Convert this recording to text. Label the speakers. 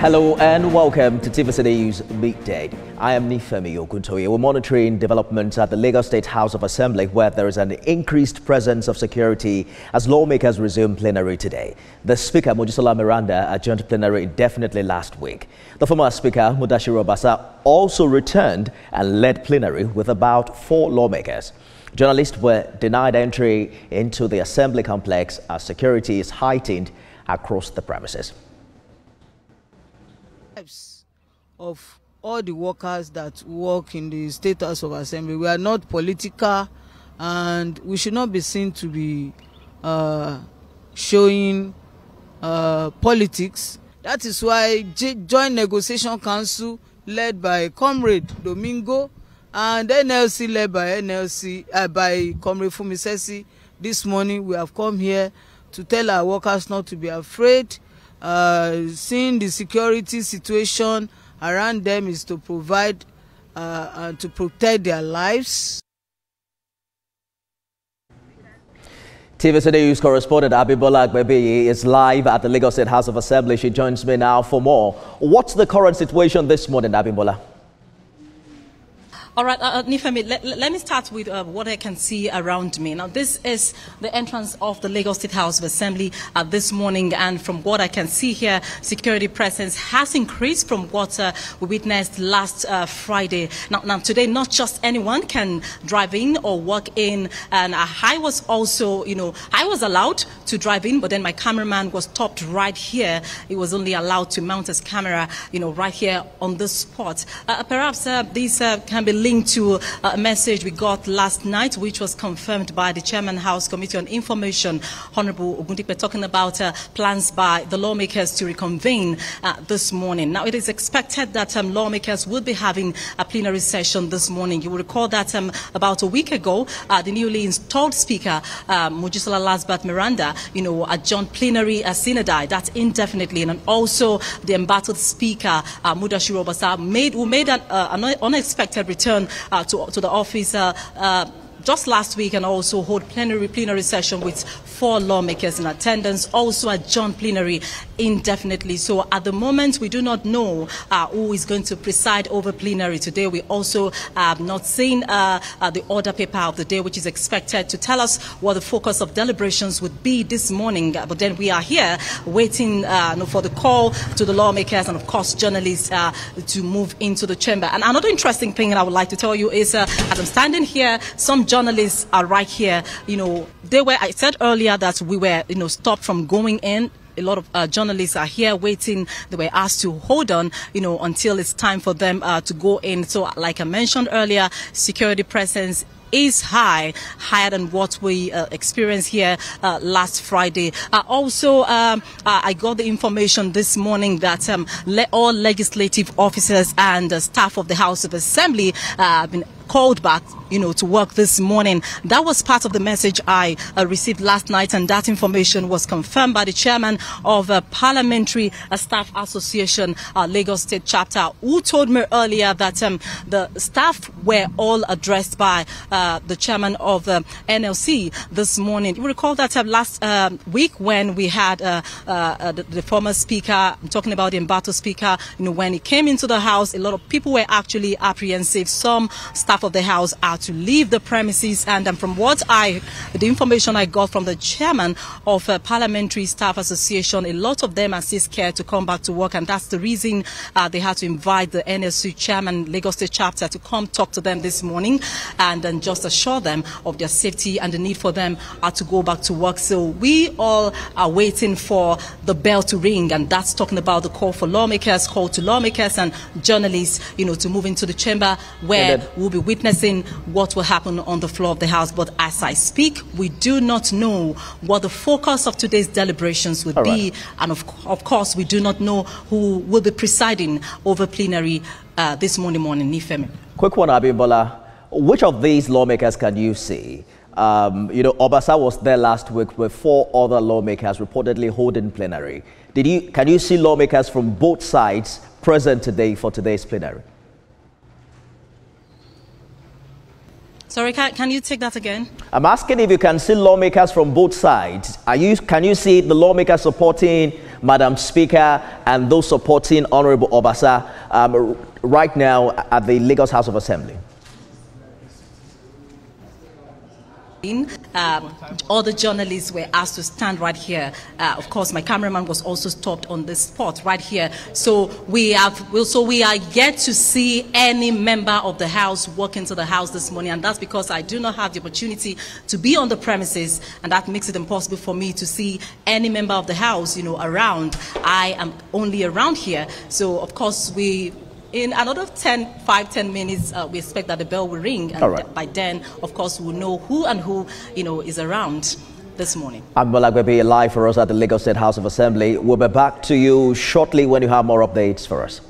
Speaker 1: Hello and welcome to TVC News Midday. I am Nifemi Oguntoye. We're monitoring developments at the Lagos State House of Assembly, where there is an increased presence of security as lawmakers resume plenary today. The Speaker, Mojisola Miranda, adjourned plenary indefinitely last week. The former Speaker, Mudashiru Obasa, also returned and led plenary with about 4 lawmakers. Journalists were denied entry into the Assembly complex as security is heightened across the premises.
Speaker 2: Of all the workers that work in the State House of Assembly, we are not political, and we should not be seen to be showing politics. That is why Joint Negotiation Council led by Comrade Domingo and NLC led by by Comrade Fumisesi, this morning we have come here to tell our workers not to be afraid. Seeing the security situation around them is to provide and to protect their lives.
Speaker 1: TVC News correspondent Abimbola Agbebiyi is live at the Lagos State House of Assembly. She joins me now for more. What's the current situation this morning, Abimbola?
Speaker 3: All right, Nifemi, let me start with what I can see around me. Now, this is the entrance of the Lagos State House of Assembly this morning, and from what I can see here, security presence has increased from what we witnessed last Friday. Now, today, not just anyone can drive in or walk in, and I was also, I was allowed to drive in, but then my cameraman was stopped right here. He was only allowed to mount his camera, right here on the spot. Perhaps these can be linked to a message we got last night, which was confirmed by the Chairman House Committee on Information, Honorable Ogundipe, talking about plans by the lawmakers to reconvene this morning. Now, it is expected that lawmakers will be having a plenary session this morning. You will recall that about a week ago, the newly installed Speaker, Mojisola Lasbat Miranda, adjourned plenary synodi, that's indefinitely, and also the embattled Speaker, Mudashiru Obasa, who made an unexpected return to the office just last week, and also hold plenary session with 4 lawmakers in attendance, also adjourned plenary indefinitely. So at the moment, we do not know who is going to preside over plenary today. We also have not seen the order paper of the day, which is expected to tell us what the focus of deliberations would be this morning. But then we are here waiting for the call to the lawmakers and, of course, journalists to move into the chamber. And another interesting thing that I would like to tell you is, as I'm standing here, some journalists are right here. I said earlier that we were, stopped from going in. A lot of journalists are here waiting. They were asked to hold on, until it's time for them to go in. So, like I mentioned earlier, security presence is higher than what we experienced here last Friday. Also, I got the information this morning that all legislative officers and staff of the House of Assembly have been called back, to work this morning. That was part of the message I received last night, and that information was confirmed by the chairman of Parliamentary Staff Association, Lagos State Chapter, who told me earlier that the staff were all addressed by the chairman of NLC this morning. You recall that last week when we had the former speaker, I'm talking about the embattled speaker, when he came into the house, a lot of people were actually apprehensive. Some staff of the house are to leave the premises, and from the information I got from the chairman of Parliamentary Staff Association, a lot of them are still scared to come back to work, and that's the reason they had to invite the NSC chairman, Lagos State Chapter, to come talk to them this morning and then just assure them of their safety and the need for them to go back to work. So we all are waiting for the bell to ring, and that's talking about the call for lawmakers, call to lawmakers and journalists, to move into the chamber, where we'll be witnessing what will happen on the floor of the House. But as I speak, we do not know what the focus of today's deliberations would be. And of course, we do not know who will be presiding over plenary this morning, Nifemi.
Speaker 1: Quick one, Abimbola. Which of these lawmakers can you see? Obasa was there last week with 4 other lawmakers reportedly holding plenary. Can you see lawmakers from both sides present today for today's plenary?
Speaker 3: Sorry, can you take that again?
Speaker 1: I'm asking if you can see lawmakers from both sides. Can you see the lawmakers supporting Madam Speaker, and those supporting Honorable Obasa right now at the Lagos House of Assembly?
Speaker 3: All the journalists were asked to stand right here. Of course, my cameraman was also stopped on this spot right here. So we are yet to see any member of the House walk into the House this morning, and that's because I do not have the opportunity to be on the premises, and that makes it impossible for me to see any member of the House, around. I am only around here. So of course in another 5-10 minutes, we expect that the bell will ring, and by then, of course, we'll know who is around this morning.
Speaker 1: Ambola will be live for us at the Lagos State House of Assembly. We'll be back to you shortly when you have more updates for us.